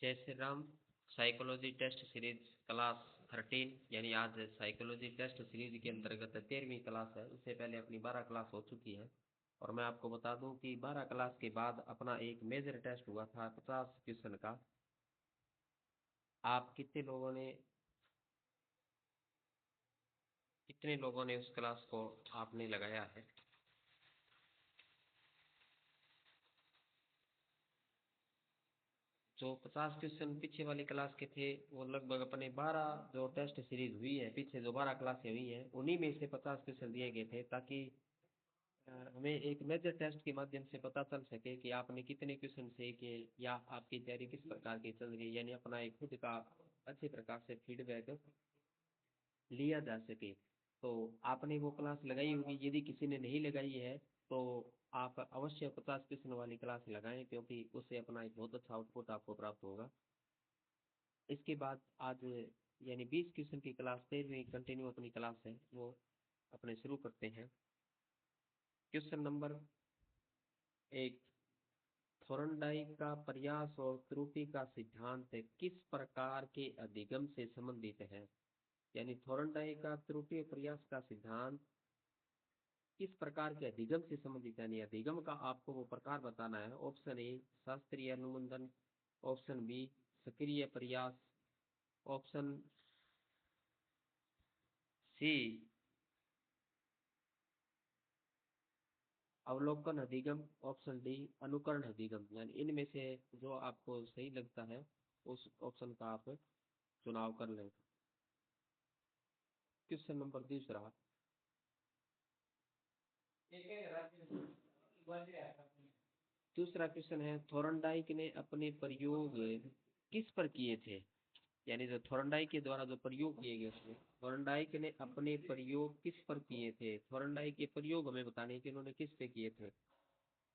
जय Shri Ram. Psychology test series class 13 यानी आज साइकोलॉजी टेस्ट सीरीज के अंतर्गत 13वीं क्लास है। उससे पहले अपनी 12 क्लास हो चुकी है और मैं आपको बता दूं कि 12 क्लास के बाद अपना एक मेजर टेस्ट हुआ था 50 क्वेश्चन का। आप कितने लोगों ने उस क्लास को आपने लगाया है? जो 50 क्वेश्चन पीछे वाली क्लास के थे वो लगभग अपने 12 जो टेस्ट सीरीज हुई है, पीछे जो 12 क्लासें हुई हैं उन्हीं में से 50 क्वेश्चन दिए गए थे, ताकि हमें एक मेजर टेस्ट के माध्यम से पता चल सके कि आपने कितने क्वेश्चन सही किए या आपकी तैयारी किस प्रकार की चल रही है, यानी अपना एक खुद का अच्छे प्रकार से फीडबैक लिया जा सके। तो आपने वो क्लास लगाई होगी, यदि किसी ने नहीं लगाई है तो आप अवश्य 50 क्वेश्चन वाली क्लास लगाएं, क्योंकि उससे अपना एक बहुत अच्छा आउटपुट आपको प्राप्त होगा। इसके बाद आज यानी 20 क्वेश्चन की क्लास 13वीं कंटिन्यू अपनी क्लास है वो अपने शुरू करते हैं। क्वेश्चन नंबर 1, थोर्नडाइक का प्रयास और त्रुटि का सिद्धांत किस प्रकार के अधिगम से संबंधित है? यानी थोर्नडाइक का त्रुटि और प्रयास का सिद्धांत किस प्रकार के अधिगम से संबंधित है, यानी अधिगम का आपको वो प्रकार बताना है। ऑप्शन ए शास्त्रीय अनुबंधन, ऑप्शन बी सक्रिय प्रयास, ऑप्शन सी अवलोकन अधिगम, ऑप्शन डी अनुकरण अधिगम। यानी इनमें से जो आपको सही लगता है उस ऑप्शन का आप चुनाव कर लें। क्वेश्चन नंबर दूसरा, दूसरा क्वेश्चन है थोर्नडाइक ने अपने प्रयोग किस पर किए थे? यानी जो थोर्नडाइक के द्वारा जो प्रयोग किए गए थे, थोर्नडाइक ने अपने प्रयोग किस पर किए थे? थोर्नडाइक के प्रयोग हमें बताने कि उन्होंने किस पे किए थे।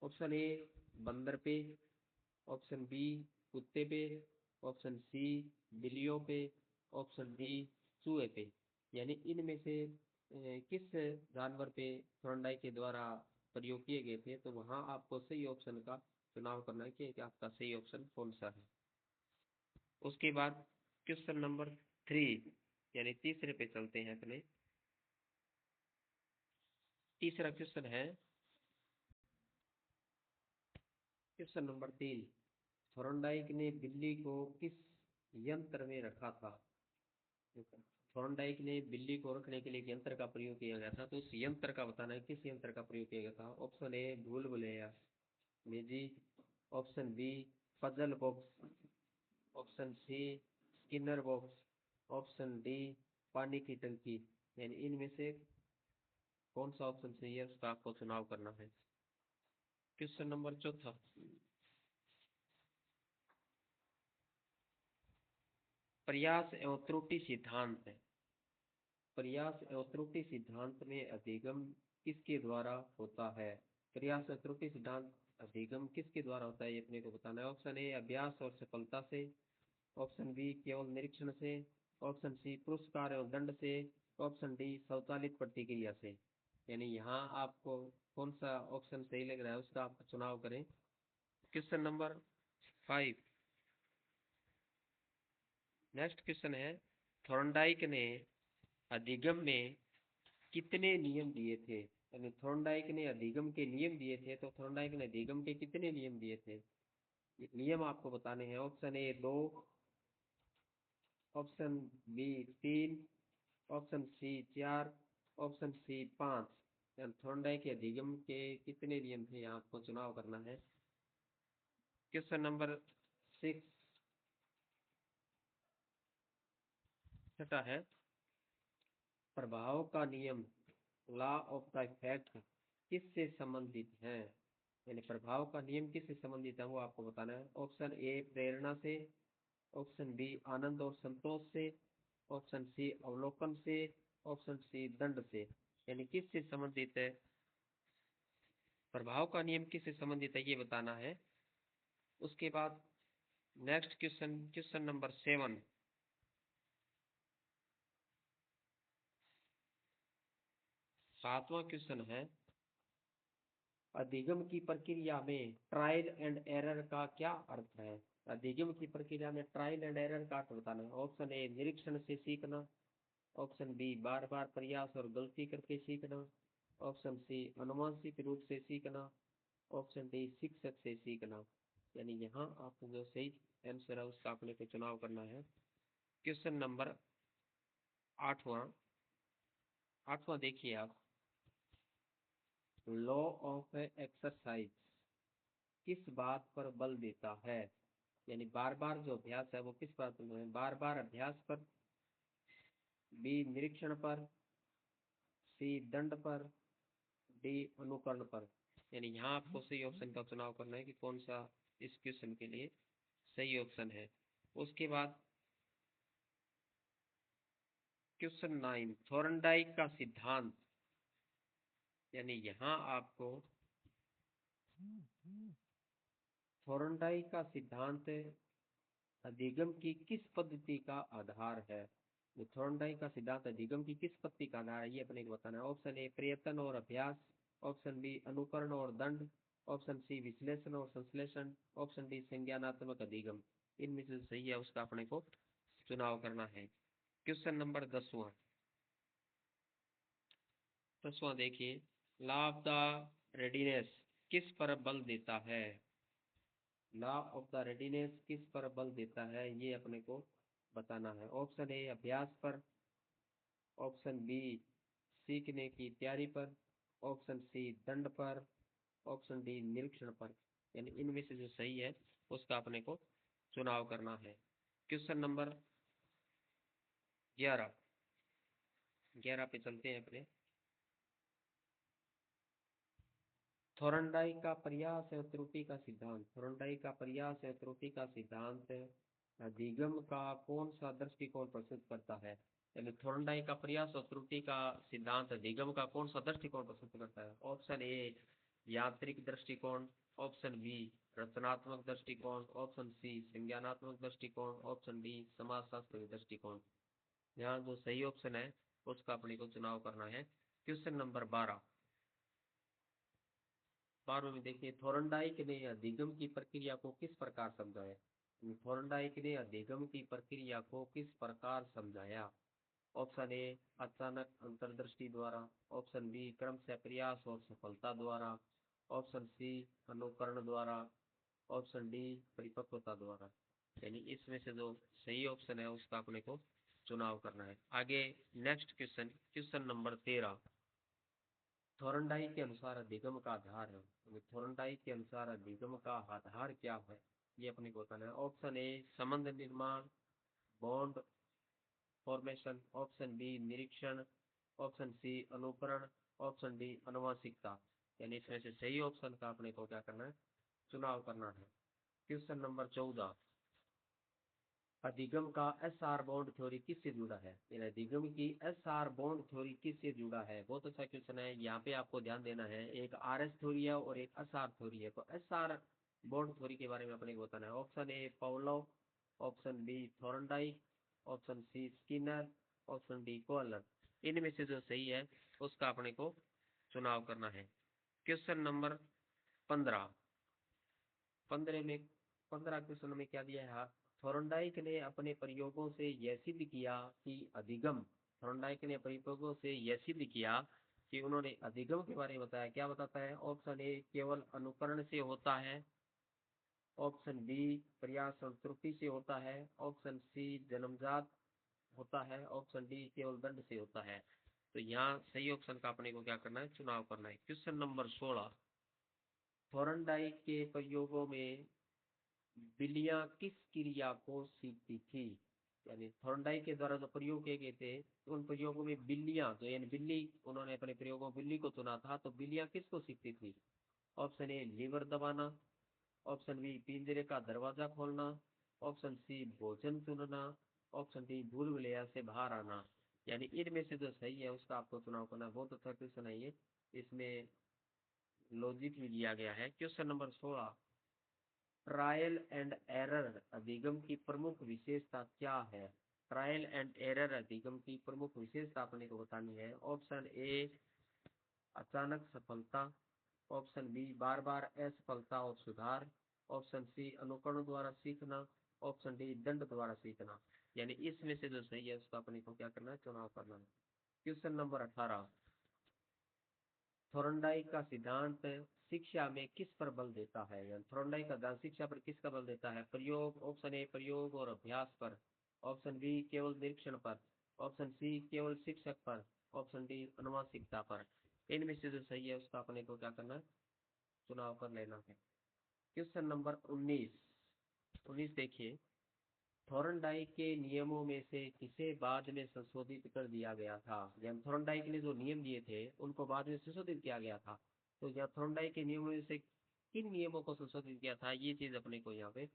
ऑप्शन ए बंदर पे, ऑप्शन बी कुत्ते पे, ऑप्शन सी बिल्लियों पे, ऑप्शन डी चूहे पे। यानी इनमें से किस जानवर पे थोर्नडाइक के द्वारा प्रयोग किए गए थे? तो वहां आपको सही ऑप्शन का चुनाव करना है कि आपका सही ऑप्शन कौन सा है। उसके बाद क्वेश्चन नंबर 3 यानी तीसरे पे चलते हैं अपने। तीसरा क्वेश्चन है क्वेश्चन नंबर 3, थोर्नडाइक ने बिल्ली को किस यंत्र में रखा था? थोर्नडाइक ने बिल्ली को रखने के लिए एक यंत्र का प्रयोग किया गया था, तो उस यंत्र का बताना है किस यंत्र का प्रयोग किया गया था। ऑप्शन ए भूल भुलैया magic, option B puzzle box, option C Skinner box, option D पानी की टंकी। यानी इनमें से कौन सा ऑप्शन सही है उसका आपको चुनाव करना है। क्वेश्चन नंबर चौथा, प्रयास एवं त्रुटि सिद्धांत। प्रयास एवं त्रुटि सिद्धांत में अधिगम किसके द्वारा होता है? प्रयास और त्रुटि सिद्धांत अधिगम किसके द्वारा होता है ये अपने को बताना है। ऑप्शन ए अभ्यास और सफलता से, ऑप्शन बी केवल निरीक्षण से, ऑप्शन सी पुरस्कार एवं दंड से, ऑप्शन डी स्वचालित प्रतिक्रिया से। यानी यहाँ आपको कौन सा ऑप्शन सही लग रहा है उसका आप चुनाव करें। क्वेश्चन नंबर 5, नेक्स्ट क्वेश्चन है थोर्नडाइक ने अधिगम में कितने नियम दिए थे? यानी थोर्नडाइक ने अधिगम के नियम दिए थे, तो थोर्नडाइक ने अधिगम के कितने नियम दिए थे ये नियम आपको बताने हैं। Option A 2, option B 3, option C 4, option C 5। यानी थोर्नडाइक के अधिगम के कितने नियम थे यहाँ आपको चुनाव करना है। क्वेश्चन नंबर 6 छठा है प्रभाव का नियम, लॉ ऑफ द इफेक्ट किससे संबंधित है? यानी प्रभाव का नियम किससे संबंधित है वो आपको बताना है। ऑप्शन ए प्रेरणा से, ऑप्शन बी आनंद और संतोष से, ऑप्शन सी अवलोकन से, ऑप्शन सी दंड से। यानी किससे संबंधित है, प्रभाव का नियम किससे संबंधित है ये बताना है। उसके बाद नेक्स्ट क्वेश्चन, क्वेश्चन नंबर 7, सातवां क्वेश्चन है अधिगम की प्रक्रिया में ट्रायल एंड एरर का क्या अर्थ है? अधिगम की प्रक्रिया में ट्रायल एंड एरर का अर्थ बताना है। ऑप्शन ए निरीक्षण से सीखना, ऑप्शन बी बार बार प्रयास और गलती करके सीखना, ऑप्शन सी अनुवांशिक रूप से सीखना, ऑप्शन डी शिक्षक से सीखना। यानी यहाँ आपको जो सही आंसर है उसका अपने को चुनाव करना है। क्वेश्चन नंबर 8वां देखिए आप, लॉ ऑफ एक्सरसाइज किस बात पर बल देता है? यानी बार बार जो अभ्यास है वो किस बात पर है? बार बार अभ्यास पर, बी निरीक्षण पर, सी दंड पर, डी अनुकरण पर। यानी यहाँ आपको सही ऑप्शन का चुनाव करना है कि कौन सा इस क्वेश्चन के लिए सही ऑप्शन है। उसके बाद क्वेश्चन 9 थॉर्नडाइक का सिद्धांत, यानी यहाँ आपको थॉर्नडाइक का सिद्धांत अधिगम की किस पद्धति का आधार है? थॉर्नडाइक का सिद्धांत अधिगम की किस पद्धति का आधार है ये अपने को बताना है। ऑप्शन ए प्रयत्न और अभ्यास, ऑप्शन बी अनुकरण और दंड, ऑप्शन सी विश्लेषण और संश्लेषण, ऑप्शन डी संज्ञानात्मक अधिगम। इनमें से सही है उसका अपने को चुनाव करना है। क्वेश्चन नंबर 10वां देखिए, लॉ ऑफ द रेडीनेस किस पर बल देता है? लॉ ऑफ द रेडीनेस किस पर बल देता है ये अपने को बताना है। ऑप्शन ए अभ्यास पर, ऑप्शन बी सीखने की तैयारी पर, ऑप्शन सी दंड पर, ऑप्शन डी निरीक्षण पर। यानी इनमें से जो सही है उसका अपने को चुनाव करना है। क्वेश्चन नंबर 11 पे चलते हैं अपने। थॉर्नडाइक का प्रयास और त्रुटि का सिद्धांत, थॉर्नडाइक का प्रयास और त्रुटि का सिद्धांत अधिगम का कौन सा दृष्टिकोण प्रस्तुत करता है? यानी थॉर्नडाइक का प्रयास और त्रुटि का सिद्धांत अधिगम का कौन सा दृष्टिकोण प्रस्तुत करता है? ऑप्शन ए यांत्रिक दृष्टिकोण, ऑप्शन बी रचनात्मक दृष्टिकोण, ऑप्शन सी संज्ञानात्मक दृष्टिकोण, ऑप्शन डी समाजशास्त्री दृष्टिकोण। यहाँ जो सही ऑप्शन है उसका अपने को चुनाव करना है। क्वेश्चन नंबर 12 में देखिए, थॉर्नडाइक ने अधिगम की प्रक्रिया को किस प्रकार समझाया? थॉर्नडाइक ने अधिगम की प्रक्रिया को किस प्रकार समझाया? ऑप्शन ए अचानक अंतर्दृष्टि द्वारा, ऑप्शन बी क्रम से प्रयास और सफलता द्वारा, ऑप्शन सी अनुकरण द्वारा, ऑप्शन डी परिपक्वता द्वारा। यानी इसमें से जो सही ऑप्शन है उसका अपने को चुनाव करना है। आगे next question, question number 13, Thorndike के अनुसार अधिगम का आधार है। तो थॉर्नडाइक के अनुसार अधिगम का आधार क्या है ये अपने को बताना है। ऑप्शन ए संबंध निर्माण, बॉन्ड फॉर्मेशन, ऑप्शन बी निरीक्षण, ऑप्शन सी अनुकरण, ऑप्शन डी अनुवांशिकता। यानी इसमें से सही ऑप्शन का अपने को क्या करना है, चुनाव करना है। क्वेश्चन नंबर 14, अधिगम का एस आर बॉन्ड थ्योरी किससे जुड़ा है? अधिगम की एस आर बॉन्ड थ्योरी किससे जुड़ा है? बहुत अच्छा क्वेश्चन है। यहाँ पे आपको ध्यान देना है, एक आर एस थ्योरी है और एक एस आर थ्योरी है। तो एस आर बॉन्ड थ्योरी के बारे में अपने को बताना है। Option A Pavlov, option B Thorndike, option C Skinner, option D Kohler. इनमें से जो सही है उसका अपने को चुनाव करना है। क्वेश्चन नंबर 15, 15 क्वेश्चन में क्या दिया है? थॉर्नडाइक ने अपने प्रयोगों से यह सिद्ध किया कि अधिगम, थॉर्नडाइक ने प्रयोगों से यह सिद्ध किया कि उन्होंने अधिगम के बारे में बताया। क्या बताता है? ऑप्शन ए केवल अनुकरण से होता है, ऑप्शन बी प्रयास और त्रुटि से होता है, ऑप्शन सी जन्मजात होता है, ऑप्शन डी केवल दंड से होता है। तो यहाँ सही ऑप्शन का अपने को क्या करना है, चुनाव करना है। क्वेश्चन नंबर 16, थॉर्नडाइक के प्रयोगों में बिल्लियां किस क्रिया को सीखती थी? यानी थॉर्नडाइक के द्वारा जो प्रयोग किए गए थे उन प्रयोगों में बिल्लियां, जो यानी बिल्ली, उन्होंने अपने प्रयोगों बिल्ली को चुना था, तो बिल्लियां किसको सीखती थी? ऑप्शन ए लीवर दबाना, ऑप्शन बी पिंजरे का दरवाजा खोलना, ऑप्शन सी भोजन चुनना, ऑप्शन डी भूल भुलैया से बाहर आना। यानी इनमें से जो सही है उसका आपको चुनाव करना। बहुत अच्छा क्वेश्चन है ये, इसमें लॉजिक भी दिया गया है। Question number 16, trial and error अधिगम की प्रमुख विशेषता क्या है? ट्रायल एंड एरर अधिगम की प्रमुख विशेषता अपने को बतानी है। ऑप्शन ए अचानक सफलता, ऑप्शन बी बार बार असफलता और सुधार, ऑप्शन सी अनुकरण द्वारा सीखना, ऑप्शन डी दंड द्वारा सीखना। यानी इसमें से जो सही है उसका अपने को क्या करना है, चुनाव करना है। क्वेश्चन नंबर 18, थोर्नडाइक का सिद्धांत शिक्षा में किस पर बल देता है? यानी थोर्नडाइक का सिद्धांत शिक्षा पर किसका बल देता है? प्रयोग, ऑप्शन ए प्रयोग और अभ्यास पर, ऑप्शन बी केवल निरीक्षण पर, ऑप्शन सी केवल शिक्षक पर, ऑप्शन डी अनुवांशिकता पर। इनमें से जो सही है उसका अपने को क्या करना है, चुनाव कर लेना है। क्वेश्चन नंबर 19 देखिए, थोर्नडाइक के नियमों में से किसे बाद में संशोधित कर दिया गया था? जब थोर्नडाइक ने जो नियम दिए थे उनको बाद में संशोधित किया गया था, तो जब थोर्नडाइक के नियमों में से किन नियमों को संशोधित किया था, ये चीज अपने को यहाँ पे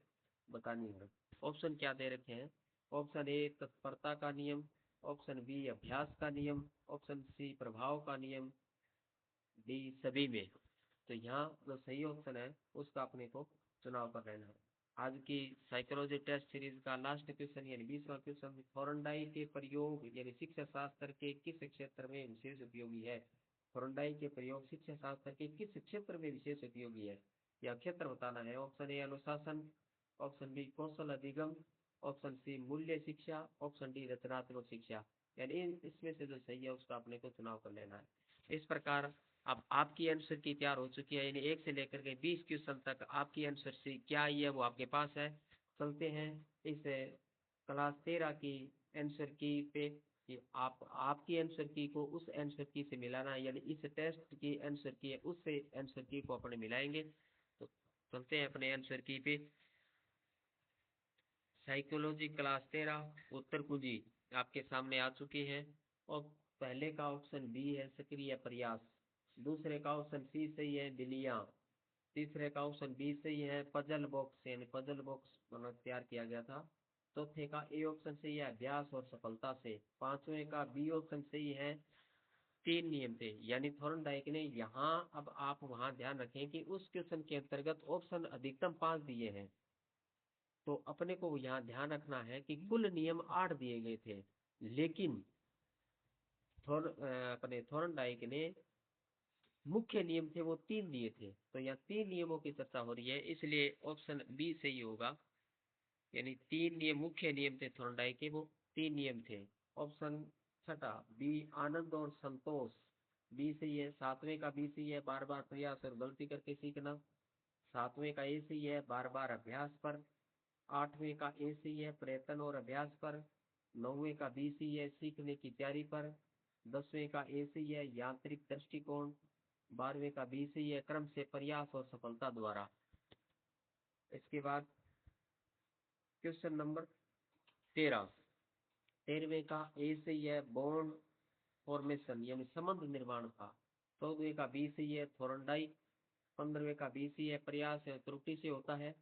बतानी है। ऑप्शन क्या दे रखे हैं? ऑप्शन ए तत्परता का नियम, ऑप्शन बी अभ्यास का नियम, ऑप्शन सी प्रभाव का नियम, डी सभी में। तो यहाँ जो सही ऑप्शन है उसका अपने को चुनाव कर लेना है। आज की साइकोलॉजी टेस्ट सीरीज का लास्ट क्वेश्चन यानी 20वां क्वेश्चन, थोर्नडाइक के प्रयोग यानी शिक्षा शास्त्र के किस क्षेत्र में विशेष उपयोगी है? थोर्नडाइक के प्रयोग शिक्षा शास्त्र के किस क्षेत्र में विशेष उपयोगी है, यह क्षेत्र बताना है। ऑप्शन ए अनुशासन, ऑप्शन बी कौशल अधिगम, ऑप्शन सी मूल्य शिक्षा, ऑप्शन डी रचनात्मक शिक्षा। यानी इसमें से जो सही है उसका अपने को चुनाव कर लेना है। इस प्रकार अब आपकी आंसर की तैयार हो चुकी है, यानी 1 से लेकर के 20 क्वेश्चन तक आपकी आंसर सी क्या आई है वो आपके पास है। चलते हैं इस क्लास 13 की आंसर की पे, कि आपकी आंसर की को उस आंसर की से मिलाना है, यानी इस टेस्ट की आंसर की है उससे आंसर की को अपने मिलाएंगे। तो चलते हैं अपने आंसर की पे। साइकोलॉजी क्लास 13 उत्तर कुंजी आपके सामने आ चुकी है, और पहले का ऑप्शन बी है सक्रिय प्रयास, दूसरे का ऑप्शन सी सही है बिलियां, तीसरे का ऑप्शन बी सही है पजल बॉक्स यानी पजल बॉक्स बना तैयार किया गया था, चौथे का ए ऑप्शन सही है अभ्यास और सफलता से, पांचवें का बी ऑप्शन सही है 3 नियम थे। यानी थॉर्नडाइक ने यहाँ, अब आप वहां ध्यान रखें कि उस क्वेश्चन के अंतर्गत ऑप्शन अधिकतम 5 दिए हैं, तो अपने को यहाँ ध्यान रखना है कि कुल नियम 8 दिए गए थे, लेकिन अपने थॉर्नडाइक ने मुख्य नियम थे वो 3 दिए थे, तो यहाँ 3 नियमों की चर्चा हो रही है, इसलिए ऑप्शन बी सही होगा। यानी 3 नियम मुख्य नियम थे थॉर्नडाइक के, वो 3 नियम थे। ऑप्शन छठा बी आनंद और संतोष, बी सही है। सातवें का बी सही है बार बार प्रयास और गलती करके सीखना, सातवें का ए सही है बार बार अभ्यास पर, आठवें का ए सही है प्रयत्न और अभ्यास पर, नौवें का बी सही है सीखने की तैयारी पर, दसवें का ए सही है यांत्रिक दृष्टिकोण, 12वें का बी सही है क्रम से प्रयास और सफलता द्वारा। इसके बाद क्वेश्चन नंबर 13वें का ए सही है बॉन्ड फॉर्मेशन यानी संबंध निर्माण का, 14वें का बी सही है थोर्नडाइक, 15वें का बी सही है प्रयास या त्रुटि से होता है,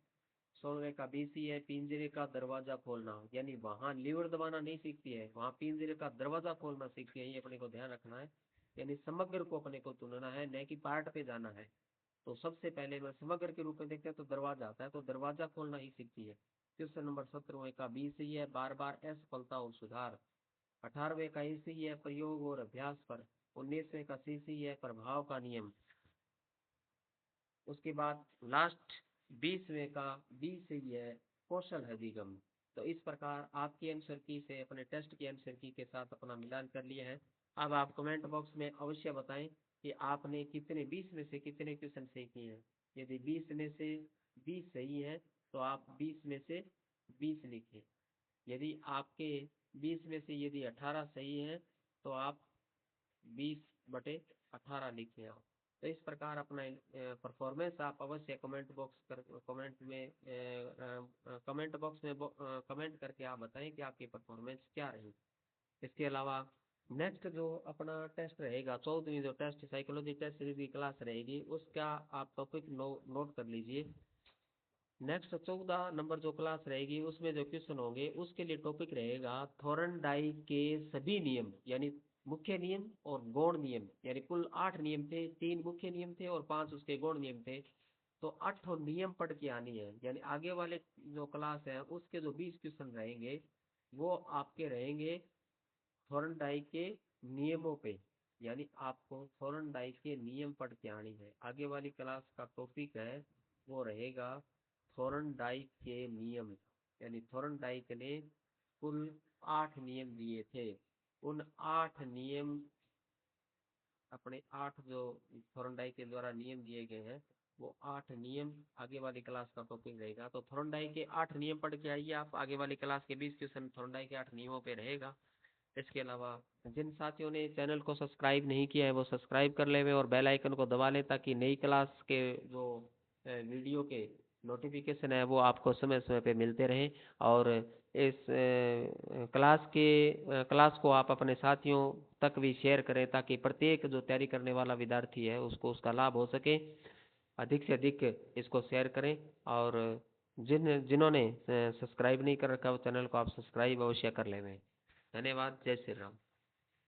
16वें का बी सही है पिंजरे का दरवाजा खोलना, यानी वहां लीवर दबाना नहीं सीखती है, वहां पिंजरे का दरवाजा खोलना सीखती है, ये अपने को ध्यान रखना है। यानी समग्र को अपने को चुनना है, न कि पार्ट पे जाना है। तो सबसे पहले मैं समग्र के रूप में देखते हैं तो दरवाजा आता है, तो दरवाजा खोलना ही सीखती है। क्वेश्चन नंबर 17वें का बी सही है बार बार असफलता और सुधार, 18वें का ए सही है प्रयोग और अभ्यास पर, 19वें का सी सही है प्रभाव का नियम, उसके बाद लास्ट 20वें का बी सही है कौशल अधिगम। तो इस प्रकार आपकी आंसर की से अपने टेस्ट की आंसर की के साथ अपना मिलान कर लिया है। अब आप कमेंट बॉक्स में अवश्य बताएं कि आपने कितने 20 में से कितने क्वेश्चन सही किए हैं। यदि 20 में से 20 सही है तो आप 20 में से 20 लिखें, यदि आपके 20 में से यदि 18 सही है तो आप 20/18 लिखे आप। तो इस प्रकार अपना परफॉर्मेंस आप अवश्य कमेंट बॉक्स में कमेंट करके आप बताएं कि आपकी परफॉर्मेंस क्या रही। इसके अलावा नेक्स्ट जो अपना टेस्ट रहेगा 14वीं जो टेस्ट साइकोलॉजी टेस्ट सीरीज की क्लास रहेगी उसका आप टॉपिक नोट कर लीजिए। नेक्स्ट 14 नंबर जो क्लास रहेगी उसमें जो क्वेश्चन होंगे उसके लिए टॉपिक रहेगा थॉर्नडाइक के सभी नियम, यानी मुख्य नियम और गौण नियम, यानी कुल 8 नियम थे, 3 मुख्य नियम थे और 5 उसके गौण नियम थे। तो 8 नियम पढ़ के आनी है, यानी आगे वाले जो क्लास है उसके जो 20 क्वेश्चन रहेंगे वो आपके रहेंगे थॉर्नडाइक के नियमों पे, यानी आपको थॉर्नडाइक के नियम पढ़ के आनी है। आगे वाली क्लास का टॉपिक है वो रहेगा थॉर्नडाइक के नियम। यानी थॉर्नडाइक ने कुल 8 नियम दिए थे। उन 8 नियम अपने 8 जो थॉर्नडाइक के द्वारा नियम दिए गए हैं वो 8 नियम आगे वाली क्लास का टॉपिक रहेगा। तो थॉर्नडाइक के 8 नियम पढ़ के आइए आप। आगे वाली क्लास के 20 क्वेश्चन थॉर्नडाइक के 8 नियमों पे रहेगा। इसके अलावा जिन साथियों ने चैनल को सब्सक्राइब नहीं किया है वो सब्सक्राइब कर ले और बेल आइकन को दबा लें ताकि नई क्लास के जो वीडियो के नोटिफिकेशन है वो आपको समय समय पे मिलते रहें। और इस क्लास को आप अपने साथियों तक भी शेयर करें ताकि प्रत्येक जो तैयारी करने वाला विद्यार्थी है उसको उसका लाभ हो सके। अधिक से अधिक इसको शेयर करें। और जिन्होंने सब्सक्राइब नहीं कर रखा वो चैनल को आप सब्सक्राइब अवश्य कर लें। धन्यवाद। जय श्री राम।